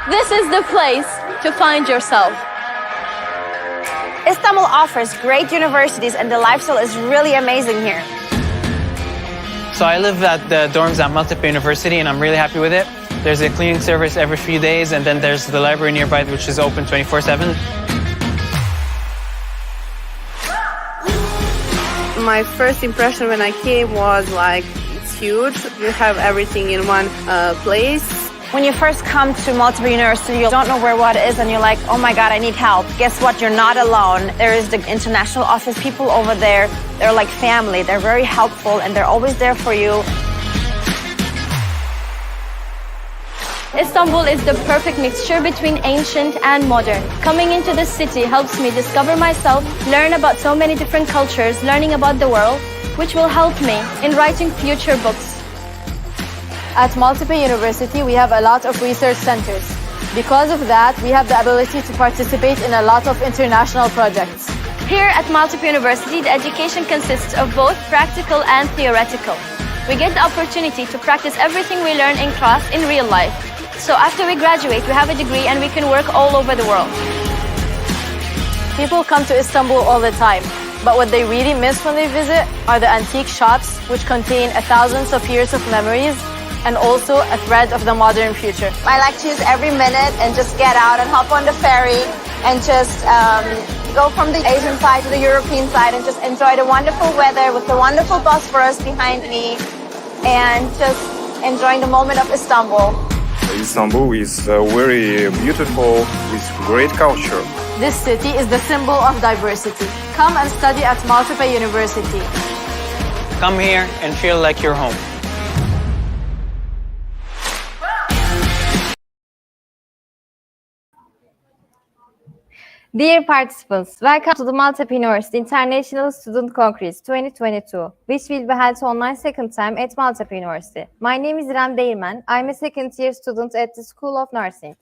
This is the place to find yourself. Istanbul offers great universities and the lifestyle is really amazing here. So I live at the dorms at Maltepe University and I'm really happy with it. There's a cleaning service every few days and then there's the library nearby which is open 24/7. My first impression when I came was like, it's huge. You have everything in one place. When you first come to Maltepe University, you don't know where what is and you're like, oh my God, I need help. Guess what? You're not alone. There is the international office people over there. They're like family. They're very helpful and they're always there for you. Istanbul is the perfect mixture between ancient and modern. Coming into this city helps me discover myself, learn about so many different cultures, learning about the world, which will help me in writing future books. At Maltepe University, we have a lot of research centers. Because of that, we have the ability to participate in a lot of international projects. Here at Maltepe University, the education consists of both practical and theoretical. We get the opportunity to practice everything we learn in class in real life. So after we graduate, we have a degree and we can work all over the world. People come to Istanbul all the time, but what they really miss when they visit are the antique shops, which contain thousands of years of memories and also a thread of the modern future. I like to use every minute and just get out and hop on the ferry and just go from the Asian side to the European side and just enjoy the wonderful weather with the wonderful Bosphorus behind me and just enjoying the moment of Istanbul. Istanbul is very beautiful with great culture. This city is the symbol of diversity. Come and study at Maltepe University. Come here and feel like you're home. Dear participants, welcome to the Maltepe University International Student Congress 2022, which will be held online second time at Maltepe University. My name is İrem Değirmen. I'm a second-year student at the School of Nursing.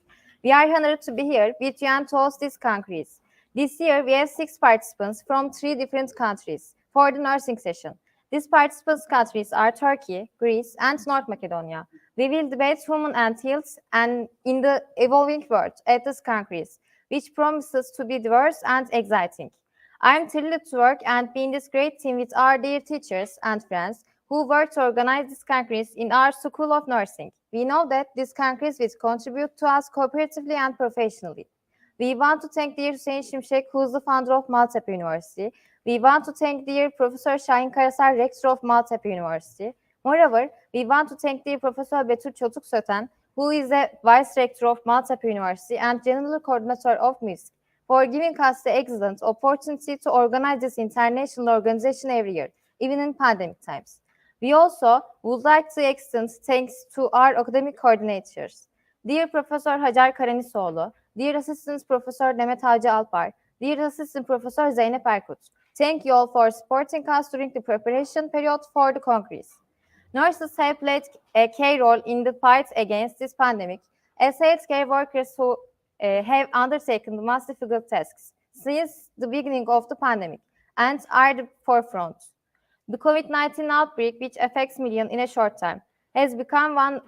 We are honored to be here with you and to host this congress. This year, we have 6 participants from 3 different countries for the nursing session. These participants' countries are Turkey, Greece, and North Macedonia. We will debate human and health and in the evolving world at this congress, which promises to be diverse and exciting. I am thrilled to work and be in this great team with our dear teachers and friends who work to organize this congress in our School of Nursing. We know that this congress will contribute to us cooperatively and professionally. We want to thank dear Hüseyin Şimşek, who is the founder of Maltepe University. We want to thank dear Professor Şahin Karasar, rector of Maltepe University. Moreover, we want to thank dear Professor Betül Çotuk Söten, who is the Vice Rector of Maltepe University and General Coordinator of MISC, for giving us the excellent opportunity to organize this international organization every year, even in pandemic times. We also would like to extend thanks to our academic coordinators, dear Professor Hacer Karanisoğlu, dear Assistant Professor Demet Hacı Alpar, dear Assistant Professor Zeynep Erkut. Thank you all for supporting us during the preparation period for the Congress. Nurses have played a key role in the fight against this pandemic, as healthcare workers who have undertaken the most difficult tasks since the beginning of the pandemic and are the forefront. The COVID-19 outbreak, which affects millions in a short time, has become one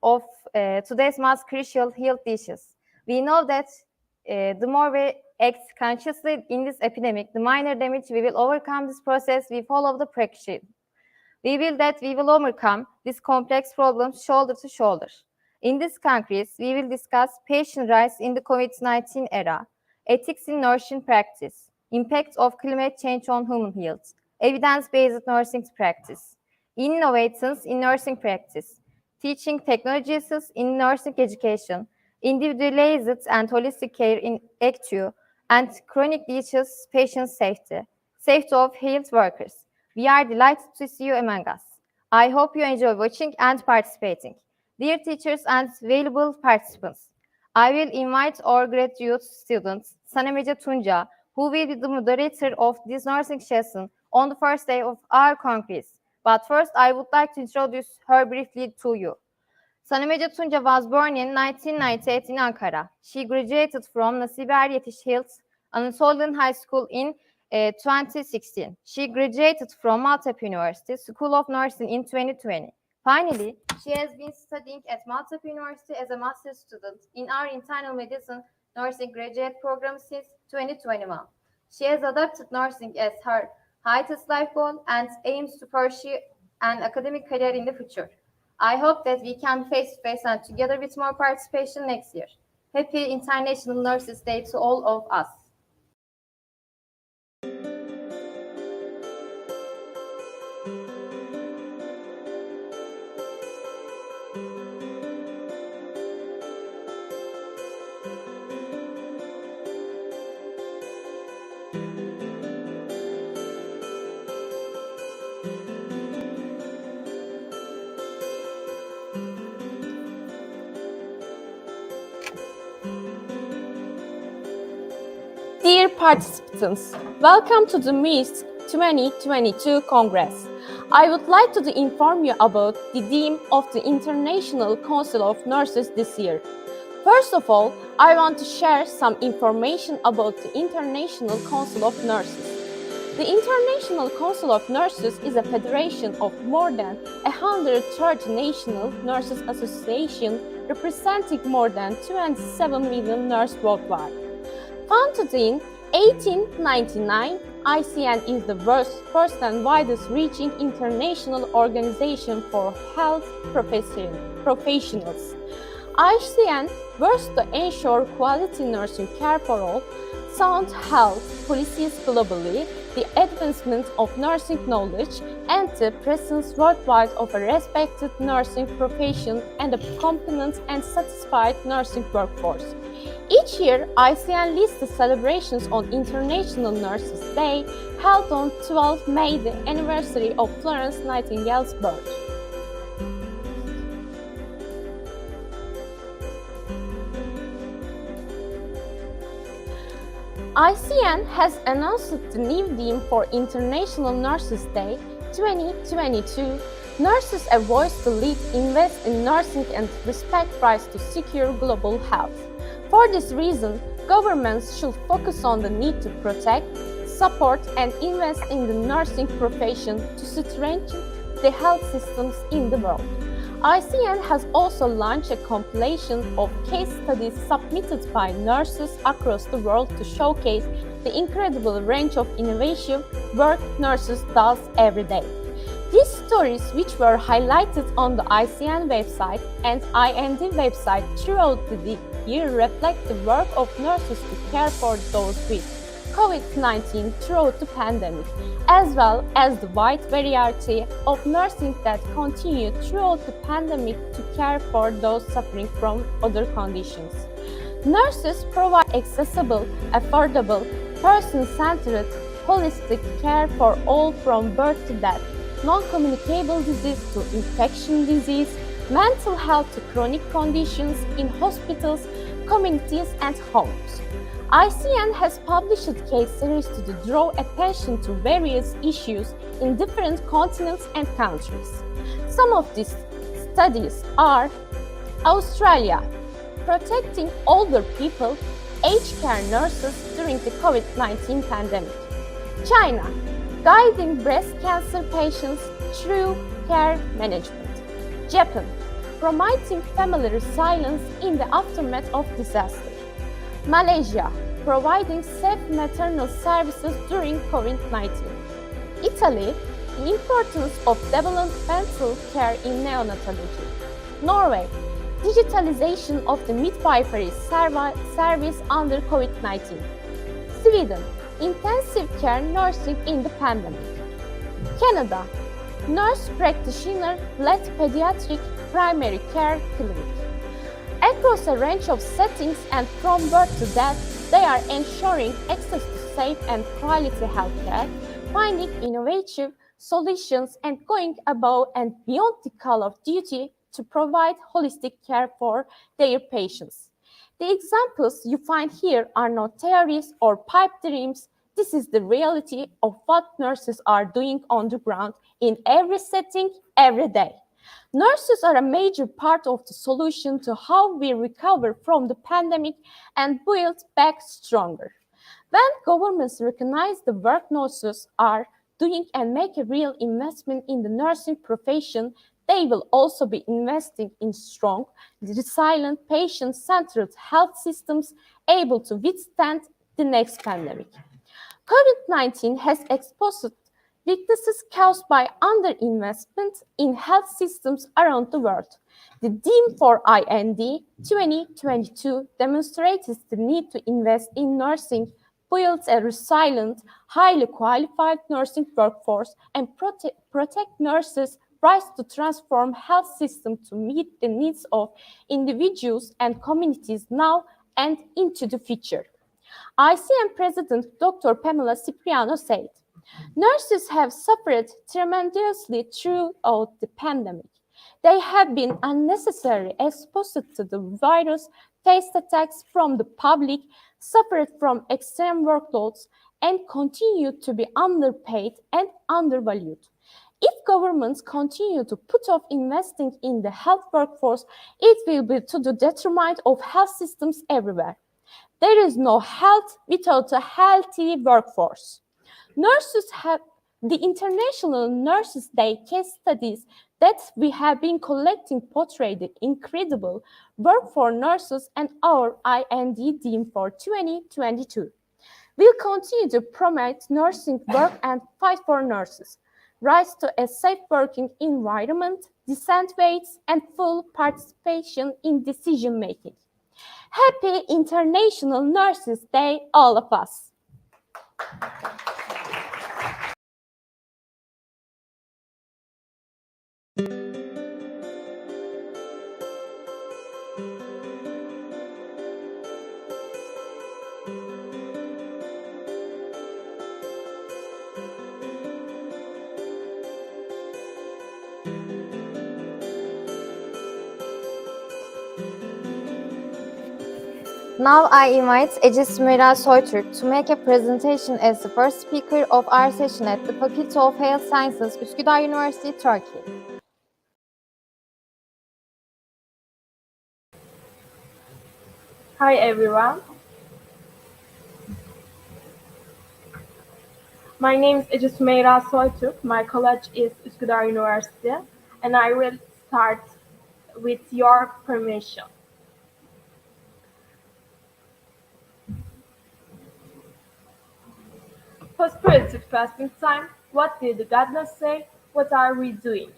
of today's most crucial health issues. We know that the more we act consciously in this epidemic, the minor damage we will overcome this process. We follow the precaution. We will overcome these complex problems shoulder to shoulder. In this congress, we will discuss patient rights in the COVID-19 era, ethics in nursing practice, impact of climate change on human health, evidence-based nursing practice, innovations in nursing practice, teaching technologies in nursing education, individualized and holistic care in ACTU, and chronic diseases patient safety, safety of health workers. We are delighted to see you among us. I hope you enjoy watching and participating. Dear teachers and valuable participants, I will invite our graduate student, Sanemece Tunca, who will be the moderator of this nursing session on the first day of our congress. But first, I would like to introduce her briefly to you. Sanemece Tunca was born in 1998 in Ankara. She graduated from Nasibe Er Yetiş Health Anatolian High School in 2016. She graduated from Maltepe University School of Nursing in 2020. Finally, She has been studying at Maltepe University as a master's student in our internal medicine nursing graduate program since 2021. She has adopted nursing as her highest life goal and aims to pursue an academic career in the future. I hope that we can face to face and together with more participation next year. Happy International Nurses Day to all of us. Dear participants, welcome to the MEDNS 2022 Congress. I would like to inform you about the theme of the International Council of Nurses this year. First of all, I want to share some information about the International Council of Nurses. The International Council of Nurses is a federation of more than 130 national nurses associations representing more than 27 million nurses worldwide. Founded in 1899, ICN is the first and widest-reaching international organization for health professionals. ICN works to ensure quality nursing care for all, sound health policies globally, the advancement of nursing knowledge, and the presence worldwide of a respected nursing profession and a competent and satisfied nursing workforce. Each year, ICN leads the celebrations on International Nurses Day, held on 12 May, the anniversary of Florence Nightingale's birth. ICN has announced the new theme for International Nurses Day 2022, Nurses a voice to lead, invest in nursing and respect rights to secure global health. For this reason, governments should focus on the need to protect, support, and invest in the nursing profession to strengthen the health systems in the world. ICN has also launched a compilation of case studies submitted by nurses across the world to showcase the incredible range of innovative work nurses do every day. These stories, which were highlighted on the ICN website and IND website throughout the year, reflect the work of nurses to care for those with COVID-19 throughout the pandemic, as well as the wide variety of nursing that continued throughout the pandemic to care for those suffering from other conditions. Nurses provide accessible, affordable, person-centered, holistic care for all from birth to death, non-communicable disease to infection disease, mental health to chronic conditions in hospitals, communities, and homes. ICN has published case series to draw attention to various issues in different continents and countries. Some of these studies are Australia, protecting older people, aged care nurses during the COVID-19 pandemic. China, guiding breast cancer patients through care management. Japan, promoting family resilience in the aftermath of disaster. Malaysia, providing safe maternal services during COVID-19. Italy, the importance of developmental care in neonatology. Norway, digitalization of the midwifery service under COVID-19. Sweden, intensive care nursing in the pandemic. Canada, nurse practitioner-led pediatric primary care clinic. Across a range of settings and from birth to death, they are ensuring access to safe and quality healthcare, finding innovative solutions and going above and beyond the call of duty to provide holistic care for their patients. The examples you find here are not theories or pipe dreams. This is the reality of what nurses are doing on the ground in every setting, every day. Nurses are a major part of the solution to how we recover from the pandemic and build back stronger. When governments recognize the work nurses are doing and make a real investment in the nursing profession, they will also be investing in strong, resilient, patient-centered health systems able to withstand the next pandemic. COVID-19 has exposed weaknesses caused by underinvestment in health systems around the world. The theme for IND 2022 demonstrates the need to invest in nursing, build a resilient, highly qualified nursing workforce, and protect nurses' rights to transform health systems to meet the needs of individuals and communities now and into the future. ICM President Dr. Pamela Cipriano said, "Nurses have suffered tremendously throughout the pandemic. They have been unnecessarily exposed to the virus, faced attacks from the public, suffered from extreme workloads, and continue to be underpaid and undervalued. If governments continue to put off investing in the health workforce, it will be to the detriment of health systems everywhere. There is no health without a healthy workforce." Nurses have the International Nurses Day case studies that we have been collecting portray the incredible work for nurses and our IND theme for 2022. We'll continue to promote nursing work and fight for nurses' rights to a safe working environment, decent wages, and full participation in decision making. Happy International Nurses Day, all of us! Now I invite Ece Sümeyra Soytürk to make a presentation as the first speaker of our session at the Faculty of Health Sciences, Üsküdar University, Turkey. Hi everyone. My name is Ece Sümeyra Soytürk. My college is Üsküdar University, and I will start with your permission. Post-operative fasting time. What did the guidelines say? What are we doing?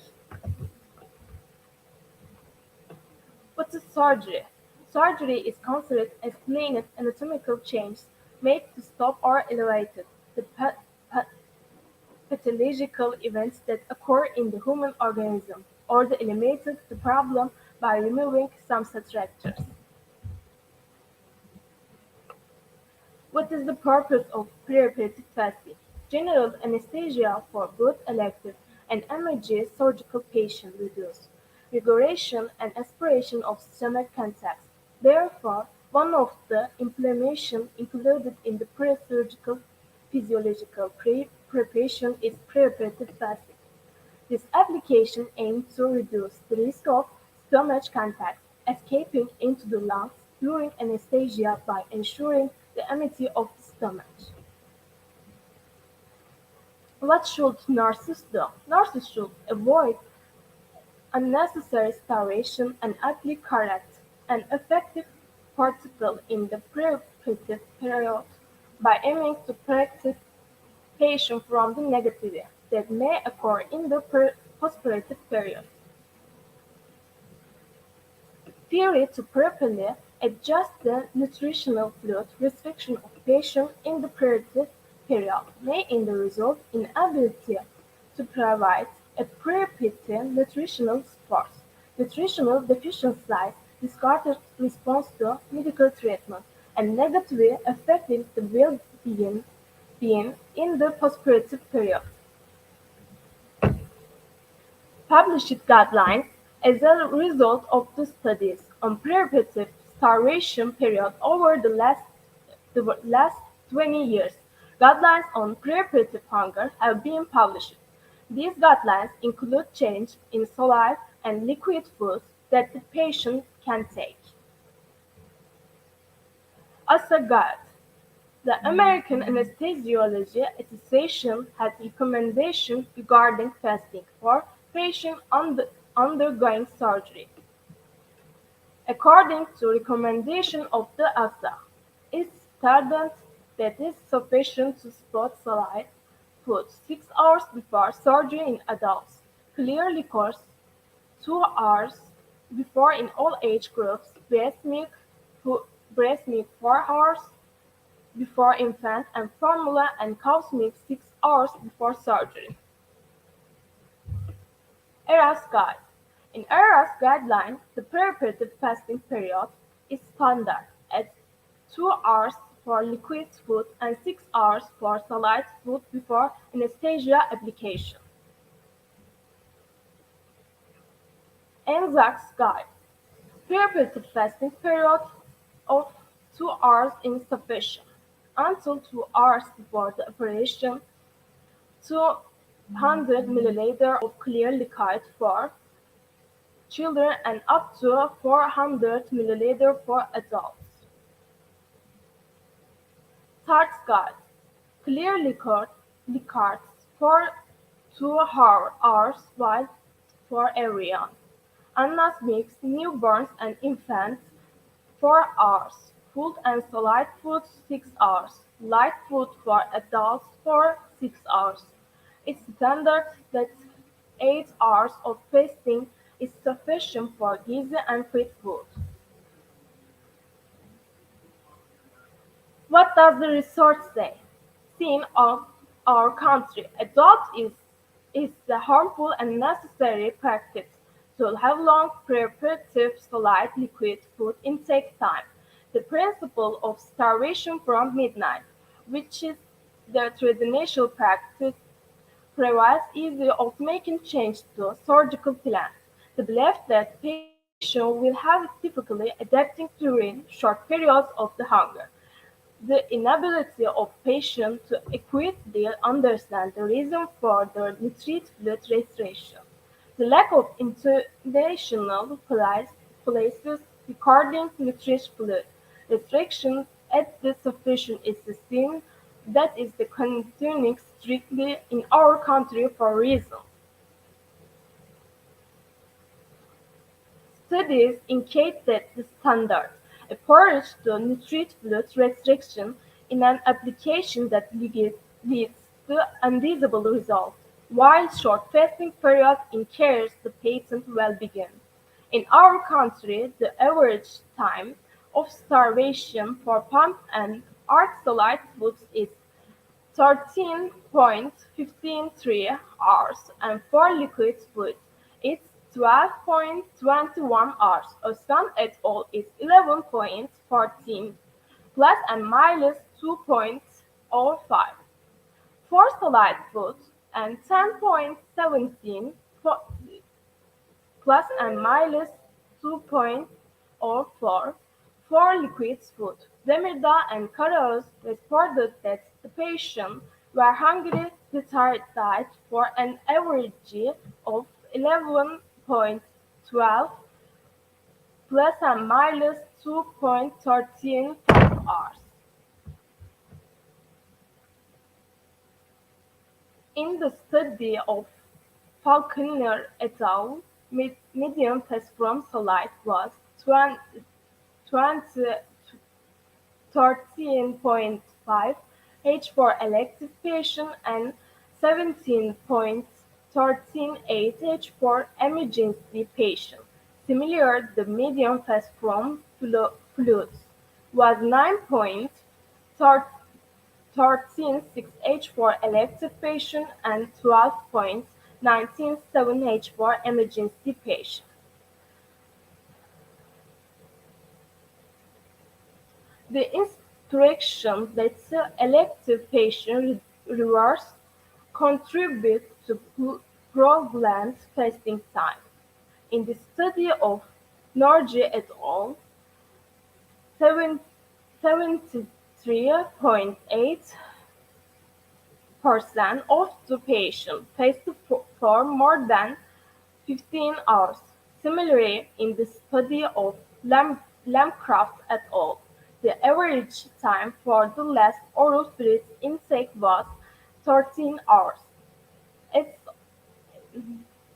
What is surgery? Surgery is considered a clean anatomical change made to stop or elevate the pathological events that occur in the human organism, or to eliminate the problem by removing some subtractors. What is the purpose of perioperative fasting? General anesthesia for both elective and emergency surgical patients reduce regurgitation and aspiration of stomach contents. Therefore, one of the implementations included in the pre-surgical physiological preparation is perioperative fasting. This application aims to reduce the risk of stomach contacts escaping into the lungs during anesthesia by ensuring the emptying of the stomach. What should nurses do? Nurses should avoid unnecessary starvation and apply correct and effective protocol in the preoperative period by aiming to protect patient from the negativity that may occur in the postoperative period. Theory to properly adjust the nutritional fluid restriction of patients in the preoperative period may result in inability to provide appropriate nutritional support. Nutritional deficiencies discarded response to medical treatment and negatively affecting the well-being in the postoperative period. Published guidelines as a result of the studies on preoperative starvation period over the last 20 years. Guidelines on preoperative hunger have been published. These guidelines include change in solid and liquid foods that the patient can take. As a guide, the American Anesthesiology Association has recommendations regarding fasting for patients undergoing surgery. According to recommendation of the ASA, it's stated that it's sufficient to spot solid food 6 hours before surgery in adults, clear liquors 2 hours before in all age groups, breast milk 4 hours before infant, and formula and cow's milk 6 hours before surgery. ERAS guide. In ERAS guideline, the perioperative fasting period is standard at 2 hours for liquid food and 6 hours for solid food before anesthesia application. ANZAC's guide. Perioperative fasting period of 2 hours insufficient. Until 2 hours before the operation, 200 milliliters of clear liquid for children and up to 400 milliliters for adults. Tarts guide. Clear liquors for 2 hours while for everyone. Annas mix newborns and infants 4 hours. Food and solid food 6 hours. Light food for adults for 6 hours. It's standard that 8 hours of fasting is sufficient for gizi and fit food. What does the research say? Seen of our country, is a harmful and necessary practice to have long preparative solid liquid food intake time. The principle of starvation from midnight, which is the traditional practice, provides ease of making change to surgical plans. The belief that patient will have difficulty adapting during short periods of the hunger. The inability of patients to accurately understand the reason for their nutrient blood restriction. The lack of international places recording nutrient blood restrictions at the sufficient is the same that is the continuing strictly in our country for reasons. Studies indicate that the standard approach to nutrient blood restriction in an application that leads to undesirable results, while short fasting period impairs the patient's well-being. In our country, the average time of starvation for pump and art-solid foods is 13.153 hours, and for liquid food it's 12.21 hours. Osman et al. Is 11.14 plus and minus 2.05. For solid food and 10.17 plus and minus 2.04 for liquid food. Demirda and Karaoz reported that the patients were hungry diet for an average of 11.12 plus and minus 2.13 hours. In the study of Falconer et al., median test from solid was 13.5 H for elective patients and 17.13 H for emergency patients. Similarly, the median test from fluids was 9.136 H for elective patients and 12.197 H for emergency patients. The instruction that elective patient reverse contribute to prolonged fasting time. In the study of Norge et al., 73.8% of the patients fasted for more than 15 hours. Similarly, in the study of Lamcraft et al., the average time for the last oral fluid intake was 13 hours. As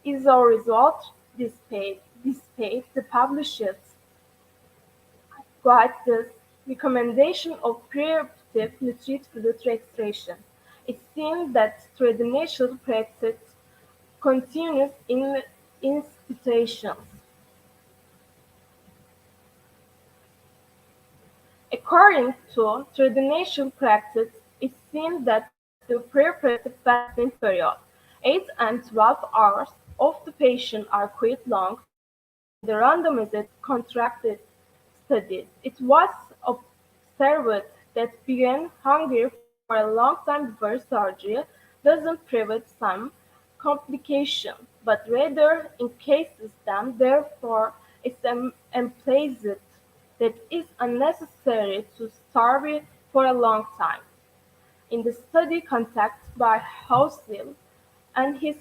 a result, Despite the published guidelines recommendation of preoperative nutrient extraction, it seems that traditional practice continues in institutions. According to traditional practice, it seems that the preoperative fasting period, 8 and 12 hours, of the patient are quite long. In the randomized contracted studies, it was observed that being hungry for a long time before surgery doesn't prevent some complications, but rather increases them. Therefore, it's implicit that it's unnecessary to starve for a long time. In the study conducted by Housel and his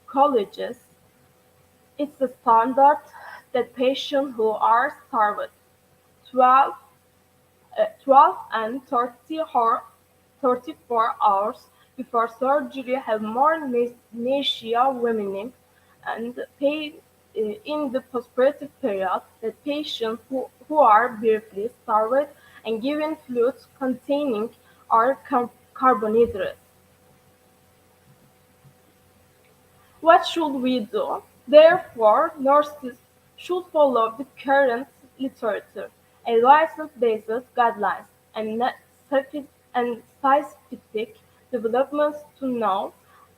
colleagues, it's the standard that patients who are starved 12 12 and 34 hours before surgery have more nausea, vomiting, and pain in the postoperative period than patients who are briefly starved and given fluids containing or carbohydrates. What should we do? Therefore, nurses should follow the current literature, evidence-based guidelines, and scientific developments to know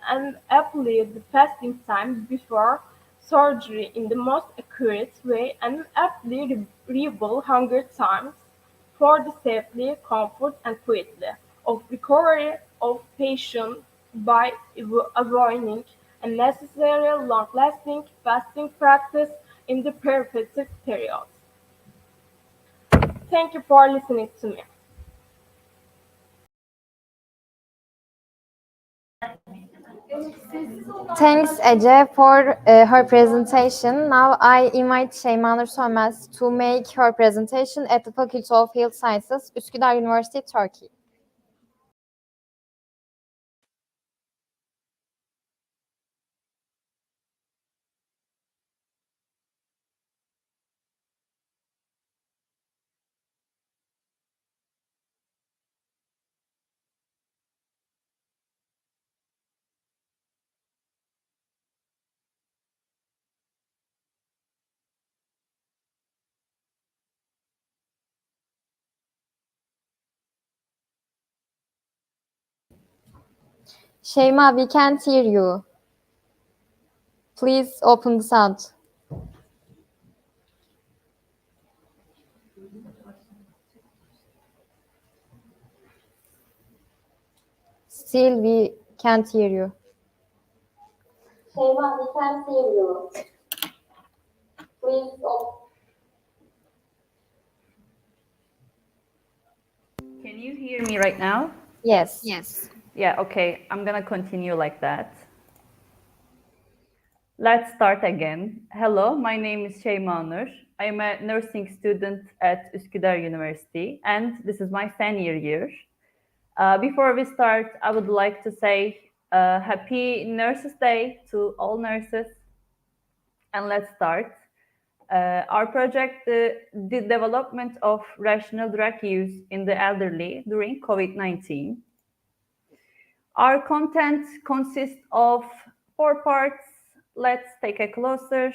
and apply the fasting time before surgery in the most accurate way and apply reliable hunger times for the safety, comfort, and quality of recovery of patients by avoiding unnecessary long-lasting fasting practice in the perioperative period. Thank you for listening to me. Thanks, Ece, for her presentation. Now I invite Şeyma Sönmez to make her presentation at the Faculty of Health Sciences, Üsküdar University, Turkey. Şeyma, we can't hear you. Please open the sound. Still, we can't hear you. Şeyma, we can't hear you. Please open. Can you hear me right now? Yes. Yes. Yeah, okay. I'm gonna continue like that. Let's start again. Hello, my name is Şeyma Nur. I'm a nursing student at Üsküdar University, and this is my senior year. Before we start, I would like to say Happy Nurses Day to all nurses. And let's start. Our project, the development of rational drug use in the elderly during COVID-19. Our content consists of 4 parts. Let's take a closer.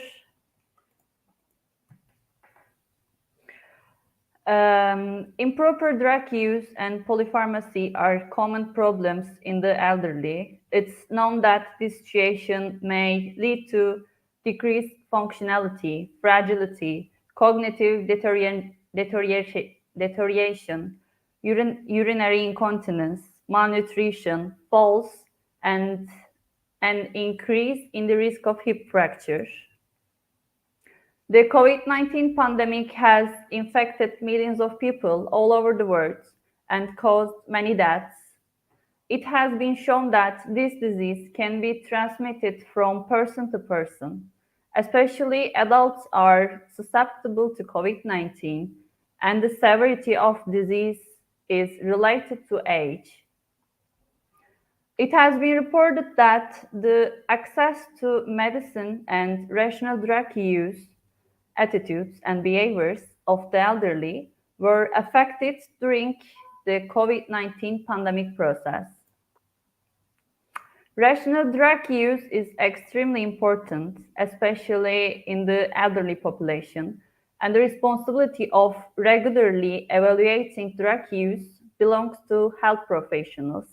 Improper drug use and polypharmacy are common problems in the elderly. It's known that this situation may lead to decreased functionality, fragility, cognitive deterioration, urinary incontinence, malnutrition, falls, and an increase in the risk of hip fracture. The COVID-19 pandemic has infected millions of people all over the world and caused many deaths. It has been shown that this disease can be transmitted from person to person. Especially adults are susceptible to COVID-19, and the severity of disease is related to age. It has been reported that the access to medicine and rational drug use attitudes and behaviors of the elderly were affected during the COVID-19 pandemic process. Rational drug use is extremely important, especially in the elderly population, and the responsibility of regularly evaluating drug use belongs to health professionals.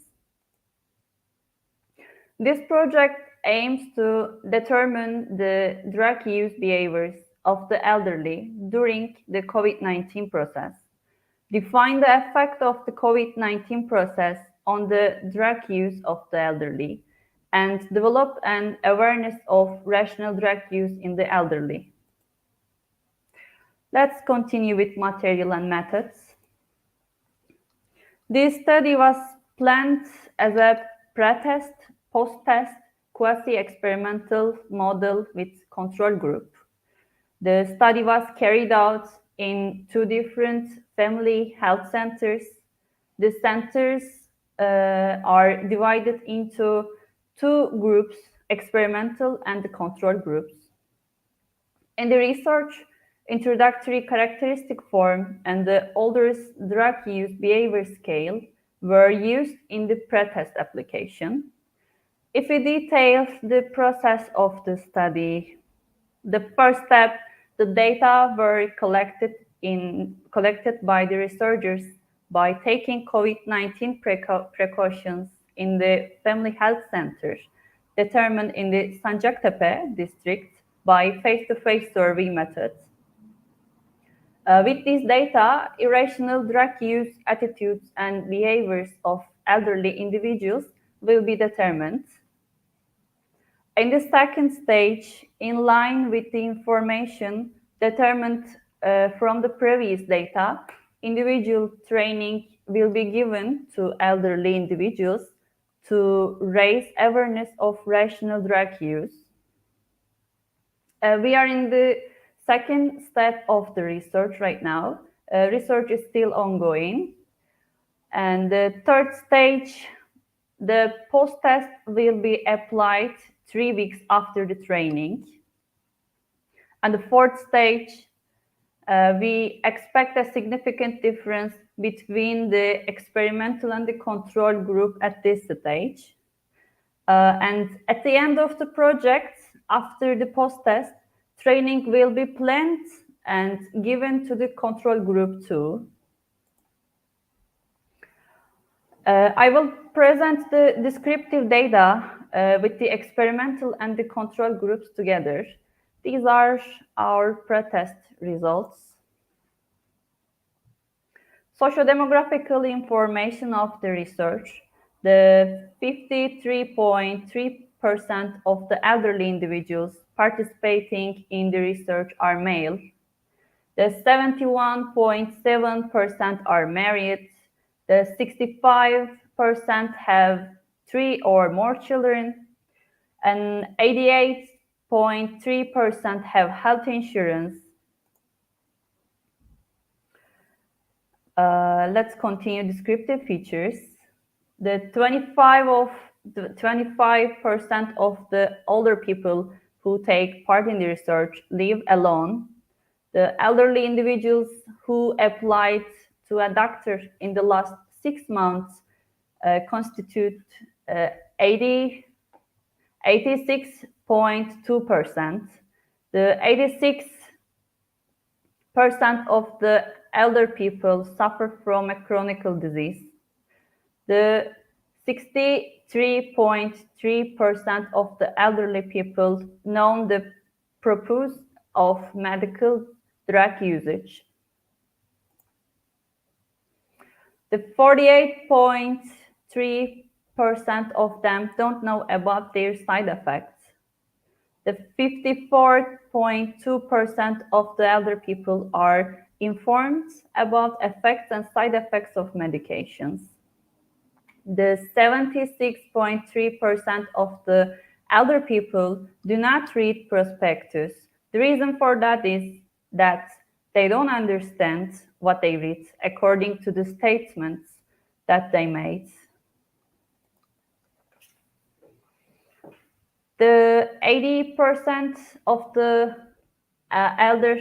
This project aims to determine the drug use behaviors of the elderly during the COVID-19 process, define the effect of the COVID-19 process on the drug use of the elderly, and develop an awareness of rational drug use in the elderly. Let's continue with material and methods. This study was planned as a pre-test, post-test, quasi-experimental model with control group. The study was carried out in 2 different family health centers. The centers are divided into 2 groups, experimental and the control groups. In the research, introductory characteristic form and the older's drug use behavior scale were used in the pre-test application. If we detail the process of the study, the first step, the data were collected by the researchers by taking COVID-19 precautions in the family health centers determined in the Maltepe district by face-to-face survey methods. With this data, irrational drug use attitudes and behaviors of elderly individuals will be determined. In the second stage, in line with the information determined from the previous data, individual training will be given to elderly individuals to raise awareness of rational drug use. We are in the second step of the research right now. Research is still ongoing. And the third stage, the post-test will be applied 3 weeks after the training. And the fourth stage, we expect a significant difference between the experimental and the control group at this stage. And at the end of the project, after the post-test, training will be planned and given to the control group too. I will present the descriptive data with the experimental and the control groups together. These are our pre-test results. Socio-demographical information of the research. The 53.3% of the elderly individuals participating in the research are male. The 71.7% are married. The 65% have 3 or more children, and 88.3% have health insurance. Let's continue descriptive features. The 25% of the older people who take part in the research live alone. The elderly individuals who applied to a doctor in the last 6 months constitute 86.2%. The 86% of the elder people suffer from a chronic disease. The 63.3% of the elderly people know the purpose of medical drug usage. The 48.3% of them don't know about their side effects. The 54.2% of the elder people are informed about effects and side effects of medications. The 76.3% of the elder people do not read prospectus. The reason for that is that they don't understand what they read according to the statements that they made. The 80% of the elder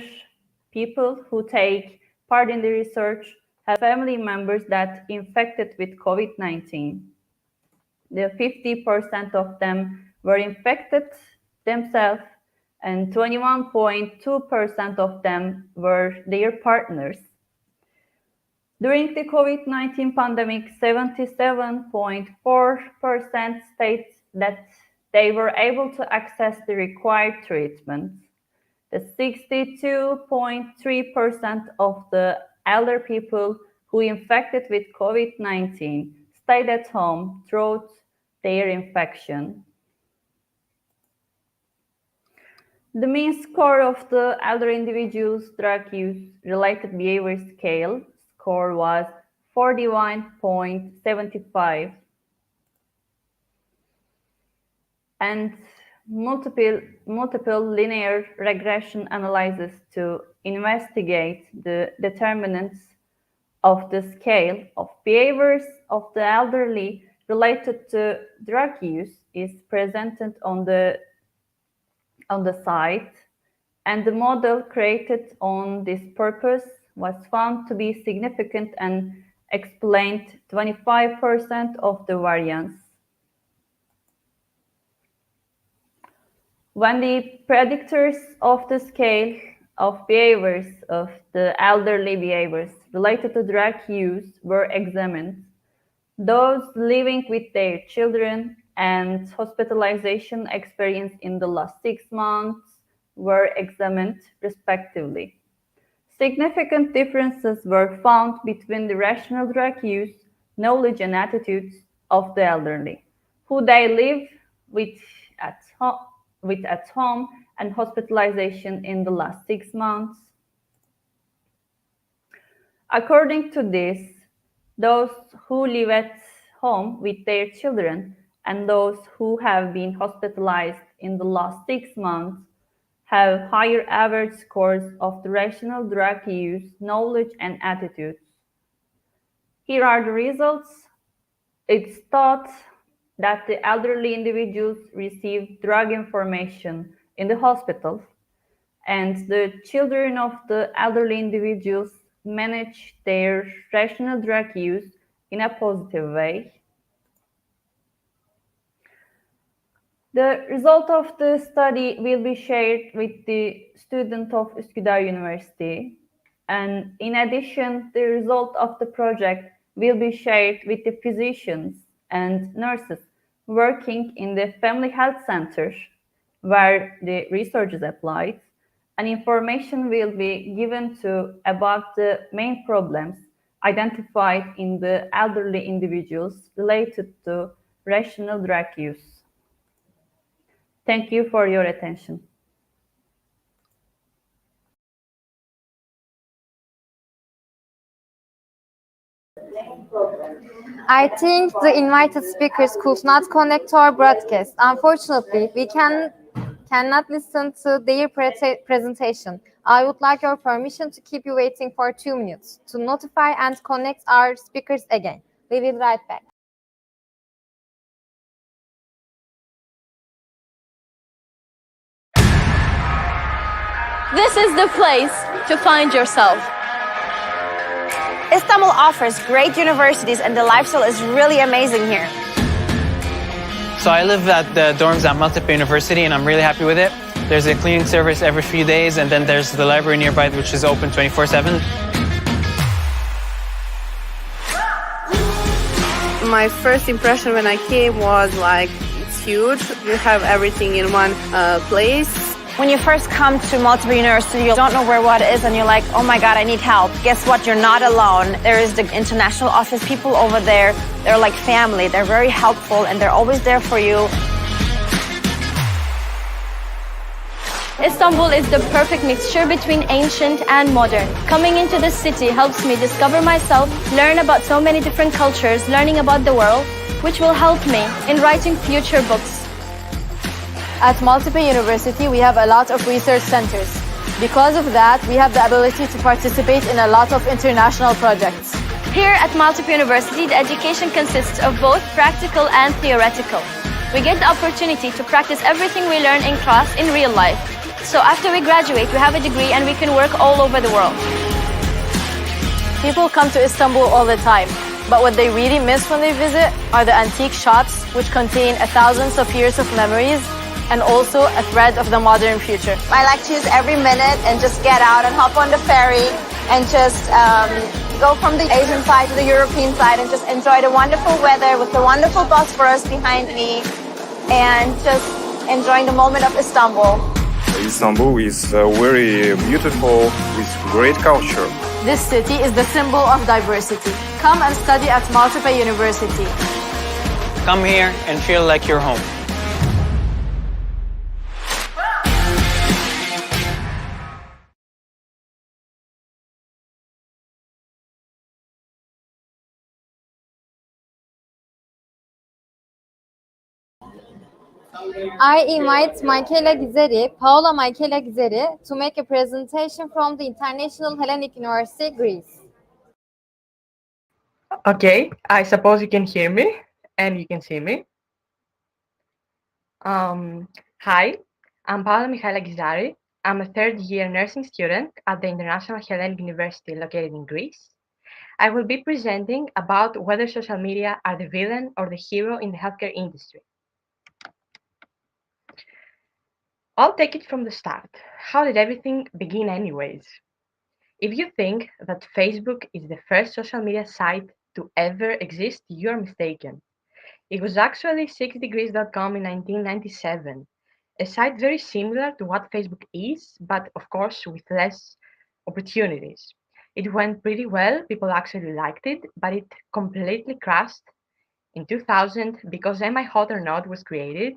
people who take part in the research have family members that infected with COVID-19. The 50% of them were infected themselves, and 21.2% of them were their partners. During the COVID-19 pandemic, 77.4% states that they were able to access the required treatment. The 62.3% of the elder people who infected with COVID-19 stayed at home throughout their infection. The mean score of the elder individuals' drug use related behavior scale score was 41.75, and multiple linear regression analysis to investigate the determinants of the scale of behaviors of the elderly related to drug use is presented on the site, and the model created on this purpose was found to be significant and explained 25% of the variance. When the predictors of the scale of behaviors of the elderly behaviors related to drug use were examined, those living with their children and hospitalization experience in the last 6 months were examined respectively. Significant differences were found between the rational drug use, knowledge, and attitudes of the elderly, who they live with at home and hospitalization in the last 6 months. According to this, those who live at home with their children and those who have been hospitalized in the last 6 months have higher average scores of the rational drug use, knowledge, and attitudes. Here are the results. It's thought that the elderly individuals receive drug information in the hospital, and the children of the elderly individuals manage their rational drug use in a positive way. The result of the study will be shared with the student of Üsküdar University, and in addition, the result of the project will be shared with the physicians and nurses working in the family health center where the research is applied, and information will be given to about the main problems identified in the elderly individuals related to rational drug use. Thank you for your attention. I think the invited speakers could not connect to our broadcast. Unfortunately, we cannot listen to their presentation. I would like your permission to keep you waiting for 2 minutes to notify and connect our speakers again. We will be right back. This is the place to find yourself. Istanbul offers great universities and the lifestyle is really amazing here. So I live at the dorms at Maltepe University and I'm really happy with it. There's a cleaning service every few days, and then there's the library nearby which is open 24/7. My first impression when I came was like, it's huge. You have everything in one place. When you first come to Maltepe University, you don't know where what is, and you're like, oh my God, I need help. Guess what? You're not alone. There is the international office people over there. They're like family. They're very helpful, and they're always there for you. Istanbul is the perfect mixture between ancient and modern. Coming into this city helps me discover myself, learn about so many different cultures, learning about the world, which will help me in writing future books. At Maltepe University, we have a lot of research centers. Because of that, we have the ability to participate in a lot of international projects. Here at Maltepe University, the education consists of both practical and theoretical. we get the opportunity to practice everything we learn in class in real life. So after we graduate, we have a degree and we can work all over the world. People come to Istanbul all the time, but what they really miss when they visit are the antique shops, which contain thousands of years of memories and also a thread of the modern future. I like to use every minute and just get out and hop on the ferry and just go from the Asian side to the European side and just enjoy the wonderful weather with the wonderful Bosphorus behind me and just enjoying the moment of Istanbul. Istanbul is very beautiful with great culture. This city is the symbol of diversity. Come and study at Maltepe University. Come here and feel like you're home. I invite Michaela Gizeri, Paola Michaela Gizeri, to make a presentation from the International Hellenic University, Greece. Okay, I suppose you can hear me and you can see me. Hi, I'm Paola Michaela Gizari. I'm a third-year nursing student at the International Hellenic University located in Greece. I will be presenting about whether social media are the villain or the hero in the healthcare industry. I'll take it from the start. How did everything begin anyways? If you think that Facebook is the first social media site to ever exist, you're mistaken. It was actually 6degrees.com in 1997, a site very similar to what Facebook is, but of course with less opportunities. It went pretty well, people actually liked it, but it completely crashed in 2000 because Am I Hot or Not was created.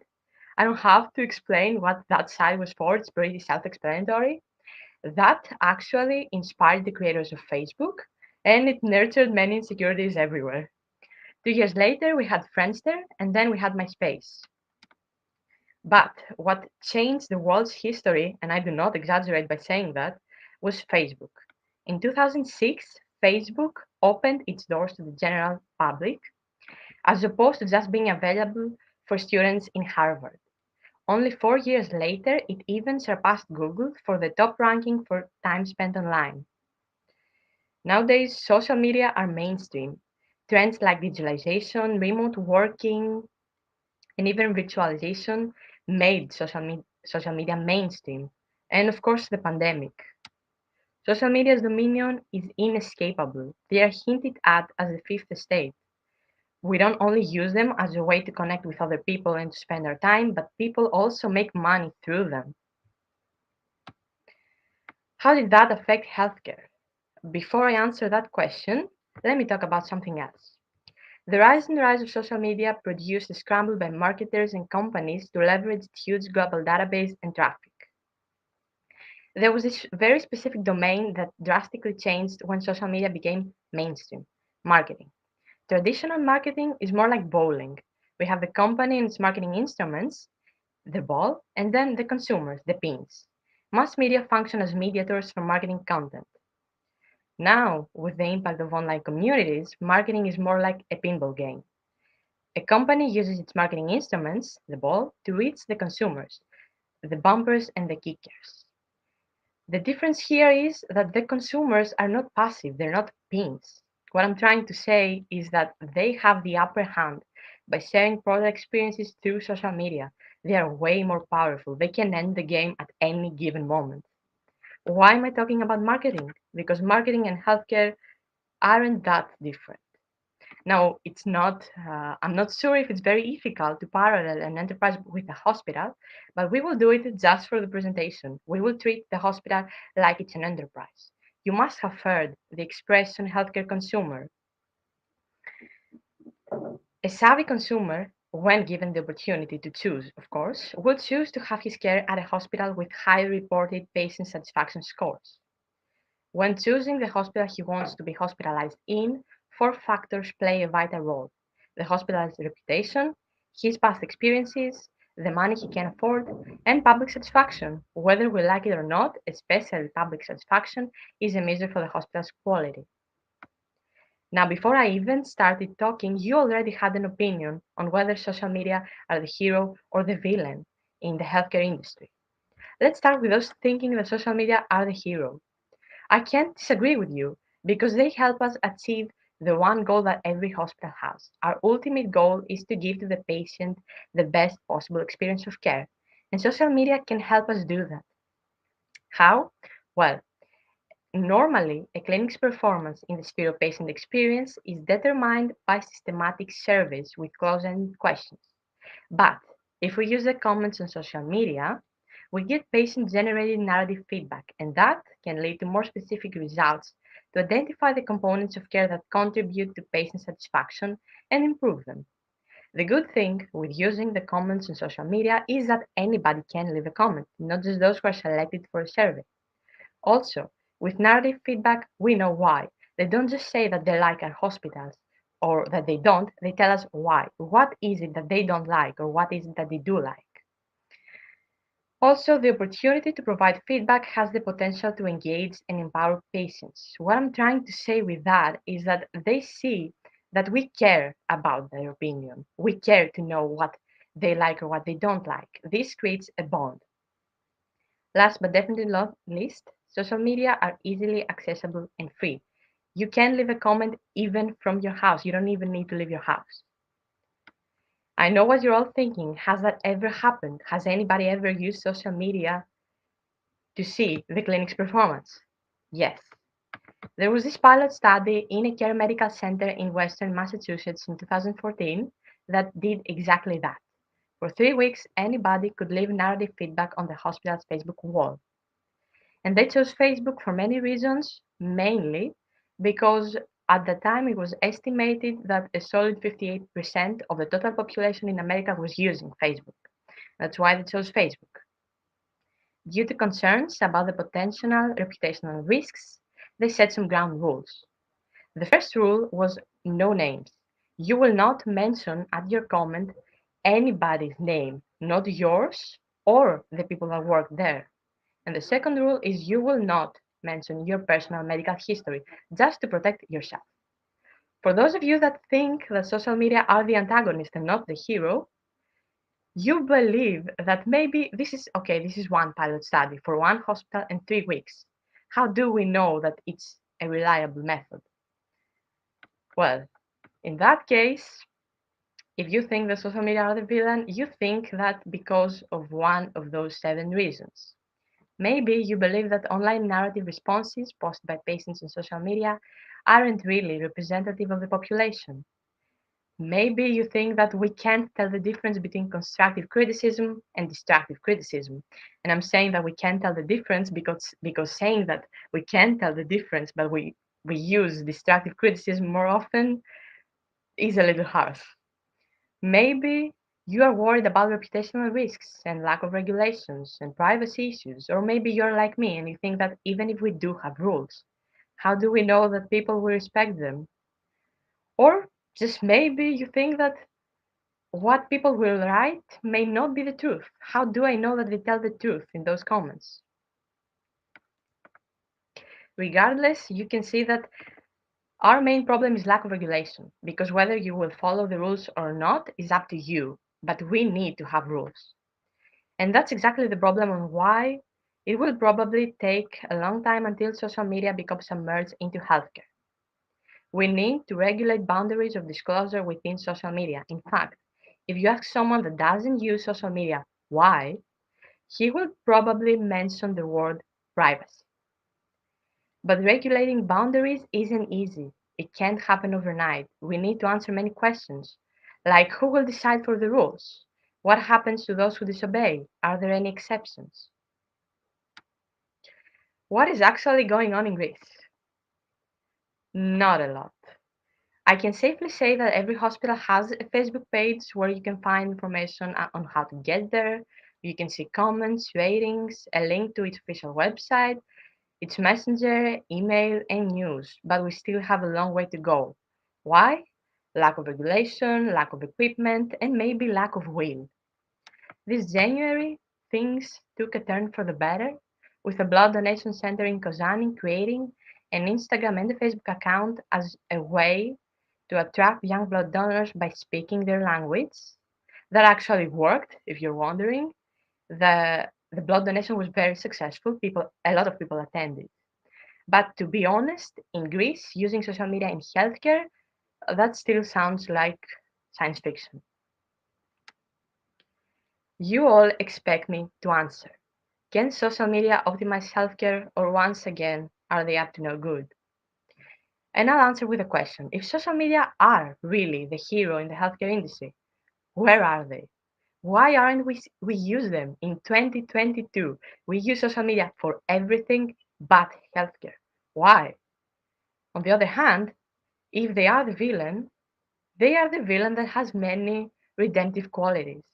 I don't have to explain what that site was for, it's pretty self-explanatory. That actually inspired the creators of Facebook, and it nurtured many insecurities everywhere. 2 years later, we had Friendster, and then we had MySpace. But what changed the world's history, and I do not exaggerate by saying that, was Facebook. In 2006, Facebook opened its doors to the general public, as opposed to just being available for students in Harvard. Only 4 years later, it even surpassed Google for the top ranking for time spent online. Nowadays, social media are mainstream. Trends like digitalization, remote working, and even virtualization made social media mainstream. And of course, the pandemic. Social media's dominion is inescapable. They are hinted at as the fifth estate. We don't only use them as a way to connect with other people and to spend our time, but people also make money through them. How did that affect healthcare? Before I answer that question, let me talk about something else. The rise of social media produced a scramble by marketers and companies to leverage its huge global database and traffic. There was this very specific domain that drastically changed when social media became mainstream: marketing. Traditional marketing is more like bowling. We have the company and its marketing instruments, the ball, and then the consumers, the pins. Mass media function as mediators for marketing content. Now, with the impact of online communities, marketing is more like a pinball game. A company uses its marketing instruments, the ball, to reach the consumers, the bumpers and the kickers. The difference here is that the consumers are not passive, they're not pins. What I'm trying to say is that they have the upper hand by sharing product experiences through social media. They are way more powerful. They can end the game at any given moment. Why am I talking about marketing? Because marketing and healthcare aren't that different. Now, I'm not sure if it's very ethical to parallel an enterprise with a hospital, but we will do it just for the presentation. We will treat the hospital like it's an enterprise. You must have heard the expression healthcare consumer. A savvy consumer, when given the opportunity to choose, of course, will choose to have his care at a hospital with high reported patient satisfaction scores. When choosing the hospital he wants to be hospitalized in, 4 factors play a vital role: the hospital's reputation, his past experiences, the money he can afford, and public satisfaction. Whether we like it or not, especially public satisfaction, is a measure for the hospital's quality. Now, before I even started talking, you already had an opinion on whether social media are the hero or the villain in the healthcare industry. Let's start with those thinking that social media are the hero. I can't disagree with you because they help us achieve the one goal that every hospital has. Our ultimate goal is to give to the patient the best possible experience of care, and social media can help us do that. How? Well, normally, a clinic's performance in the sphere of patient experience is determined by systematic surveys with closed-ended questions. But if we use the comments on social media, we get patient-generated narrative feedback, and that can lead to more specific results to identify the components of care that contribute to patient satisfaction and improve them. The good thing with using the comments on social media is that anybody can leave a comment, not just those who are selected for a survey. Also, with narrative feedback, we know why. They don't just say that they like our hospitals or that they don't, they tell us why. What is it that they don't like or what is it that they do like? Also, the opportunity to provide feedback has the potential to engage and empower patients. What I'm trying to say with that is that they see that we care about their opinion. We care to know what they like or what they don't like. This creates a bond. Last but definitely not least, social media are easily accessible and free. You can leave a comment even from your house. You don't even need to leave your house. I know what you're all thinking. Has that ever happened? Has anybody ever used social media to see the clinic's performance? Yes. There was this pilot study in a care medical center in Western Massachusetts in 2014 that did exactly that. For 3 weeks, anybody could leave narrative feedback on the hospital's Facebook wall. And they chose Facebook for many reasons, mainly because at the time it was estimated that a solid 58% of the total population in America was using Facebook. That's why they chose Facebook. Due to concerns about the potential reputational risks, they set some ground rules. The first rule was no names. You will not mention at your comment anybody's name, not yours or the people that work there. And the second rule is you will not mention your personal medical history just to protect yourself. For those of you that think that social media are the antagonist and not the hero, you believe that maybe this is one pilot study for one hospital and 3 weeks. How do we know that it's a reliable method? Well, in that case, if you think that social media are the villain, you think that because of one of those 7 reasons. Maybe you believe that online narrative responses posted by patients on social media aren't really representative of the population. Maybe you think that we can't tell the difference between constructive criticism and destructive criticism. And I'm saying that we can't tell the difference because saying that we can't tell the difference, but we use destructive criticism more often is a little harsh. Maybe you are worried about reputational risks and lack of regulations and privacy issues, or maybe you're like me and you think that even if we do have rules, how do we know that people will respect them? Or just maybe you think that what people will write may not be the truth. How do I know that they tell the truth in those comments? Regardless, you can see that our main problem is lack of regulation, because whether you will follow the rules or not is up to you, but we need to have rules. And that's exactly the problem on why it will probably take a long time until social media becomes submerged into healthcare. We need to regulate boundaries of disclosure within social media. In fact, if you ask someone that doesn't use social media why, he will probably mention the word privacy. But regulating boundaries isn't easy. It can't happen overnight. We need to answer many questions, like who will decide for the rules? What happens to those who disobey? Are there any exceptions? What is actually going on in Greece? Not a lot. I can safely say that every hospital has a Facebook page where you can find information on how to get there. You can see comments, ratings, a link to its official website, its messenger, email, and news, but we still have a long way to go. Why? Lack of regulation, lack of equipment, and maybe lack of will. This January, things took a turn for the better, with a blood donation center in Kozani creating an Instagram and a Facebook account as a way to attract young blood donors by speaking their language. That actually worked, if you're wondering. The blood donation was very successful. A lot of people attended. But to be honest, in Greece, using social media in healthcare, that still sounds like science fiction. You all expect me to answer. Can social media optimize healthcare, or once again, are they up to no good? And I'll answer with a question. If social media are really the hero in the healthcare industry, where are they? Why aren't we use them in 2022? We use social media for everything but healthcare. Why? On the other hand, if they are the villain, they are the villain that has many redemptive qualities.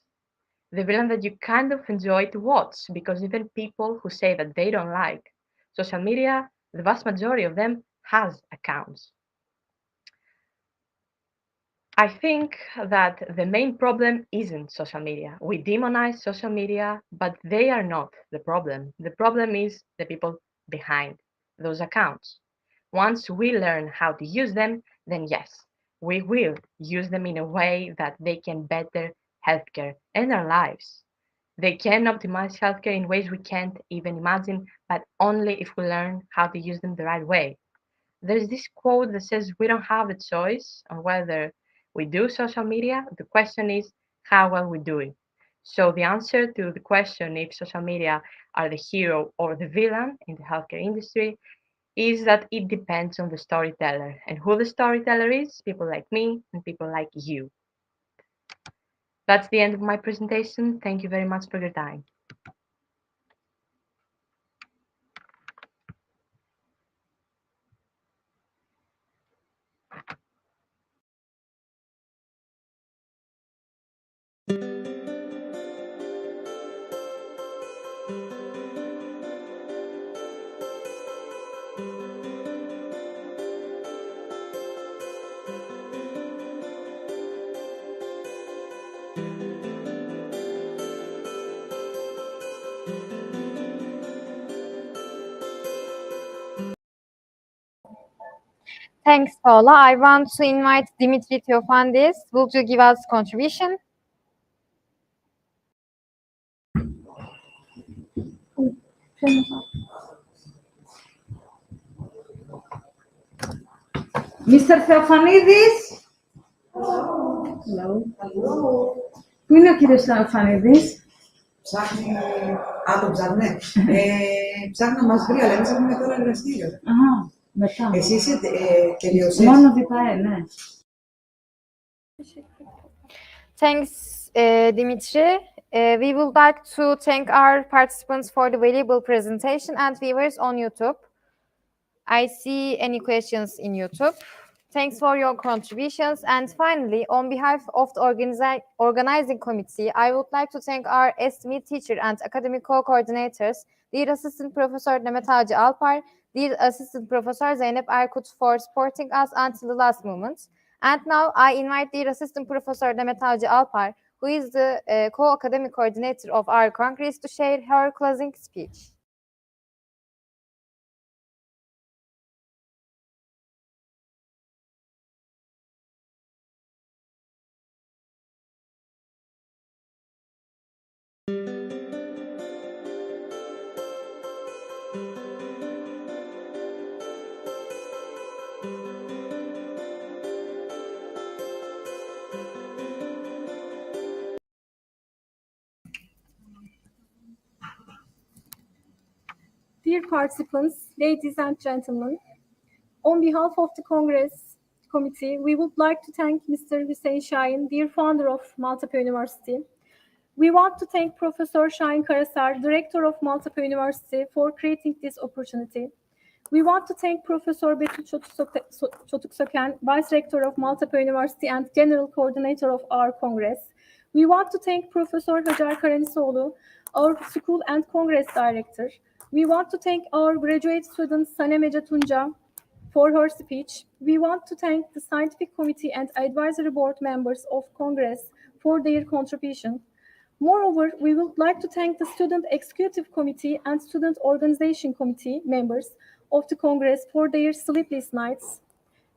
The villain that you kind of enjoy to watch, because even people who say that they don't like social media, the vast majority of them has accounts. I think that the main problem isn't social media. We demonize social media, but they are not the problem. The problem is the people behind those accounts. Once we learn how to use them, then yes, we will use them in a way that they can better healthcare and our lives. They can optimize healthcare in ways we can't even imagine, but only if we learn how to use them the right way. There's this quote that says we don't have a choice on whether we do social media. The question is how well we do it. So the answer to the question if social media are the hero or the villain in the healthcare industry is that it depends on the storyteller. And who the storyteller is? People like me and people like you. That's the end of my presentation. Thank you very much for your time. Thanks, Paula. I want to invite Dimitri Theophandis. Would you give us contribution? Mr. Θεοφανίδης. Hello. Πού είναι ο κύριος Θεοφανίδης? Ψάχνει... Α, τον ψάχνε. Ψάχνει να μας βρει, αλλά εμείς έχουμε τώρα εργαστήριο. Μετά. Εσύ είσαι τελειωσές. Μόνο ΔΠΑΕ, ναι. Thanks, Dimitri. We would like to thank our participants for the valuable presentation and viewers on YouTube. I see any questions in YouTube. Thanks for your contributions. And finally, on behalf of the organizing committee, I would like to thank our esteemed teacher and academic co-coordinators, dear Assistant Professor Demet Hacı Alpar, dear Assistant Professor Zeynep Erkut for supporting us until the last moment. And now I invite dear Assistant Professor Demet Hacı Alpar, who is the co-academic coordinator of our Congress, to share her closing speech. Dear participants, ladies and gentlemen, on behalf of the Congress Committee, we would like to thank Mr. Hüseyin Şahin, dear founder of Maltepe University. We want to thank Professor Şahin Karasar, director of Maltepe University, for creating this opportunity. We want to thank Professor Betül Çotuk-Söken, vice rector of Maltepe University and general coordinator of our Congress. We want to thank Professor Hacer Karanisoğlu, our school and Congress director. We want to thank our graduate student Sanem Ece Tunca for her speech. We want to thank the scientific committee and advisory board members of Congress for their contribution. Moreover, we would like to thank the student executive committee and student organization committee members of the Congress for their sleepless nights.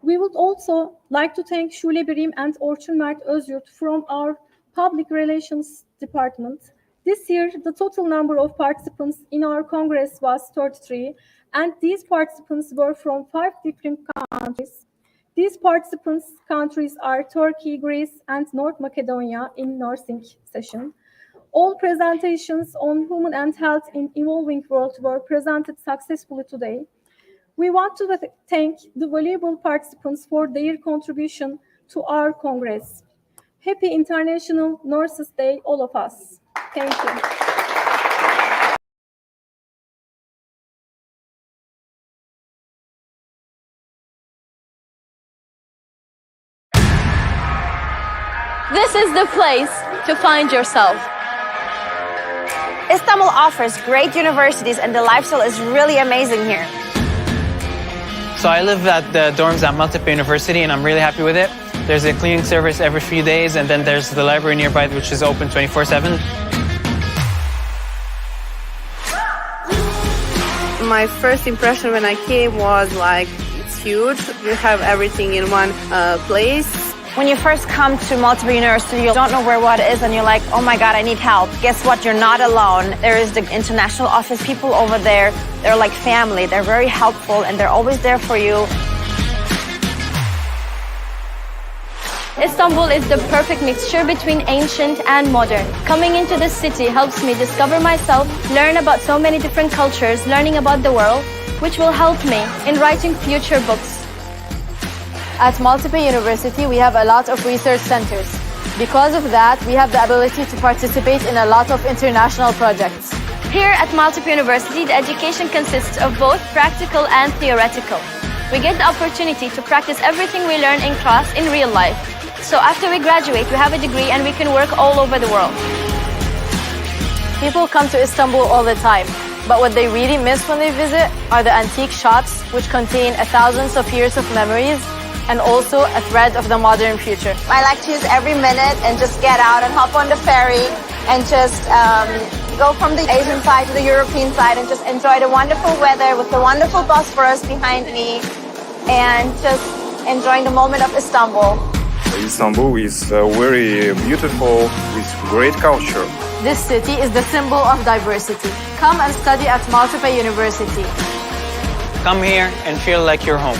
We would also like to thank Şule Birim and Orçun Mert Özyurt from our Public Relations Department. This year, the total number of participants in our Congress was 33, and these participants were from 5 different countries. These participants' countries are Turkey, Greece, and North Macedonia in nursing session. All presentations on human and health in evolving world were presented successfully today. We want to thank the valuable participants for their contribution to our Congress. Happy International Nurses Day, all of us. Thank you. This is the place to find yourself. Istanbul offers great universities and the lifestyle is really amazing here. So I live at the dorms at Maltepe University and I'm really happy with it. There's a cleaning service every few days and then there's the library nearby which is open 24/7. My first impression when I came was like, it's huge. You have everything in one place. When you first come to Maltepe University, you don't know where what is and you're like, oh my God, I need help. Guess what? You're not alone. There is the international office people over there. They're like family. They're very helpful and they're always there for you. Istanbul is the perfect mixture between ancient and modern. Coming into this city helps me discover myself, learn about so many different cultures, learning about the world, which will help me in writing future books. At Maltepe University, we have a lot of research centers. Because of that, we have the ability to participate in a lot of international projects. Here at Maltepe University, the education consists of both practical and theoretical. We get the opportunity to practice everything we learn in class in real life. So after we graduate, we have a degree and we can work all over the world. People come to Istanbul all the time, but what they really miss when they visit are the antique shops, which contain thousands of years of memories and also a thread of the modern future. I like to use every minute and just get out and hop on the ferry and just go from the Asian side to the European side and just enjoy the wonderful weather with the wonderful Bosphorus behind me and just enjoying the moment of Istanbul. Istanbul is very beautiful with great culture. This city is the symbol of diversity. Come and study at Maltepe University. Come here and feel like you're home.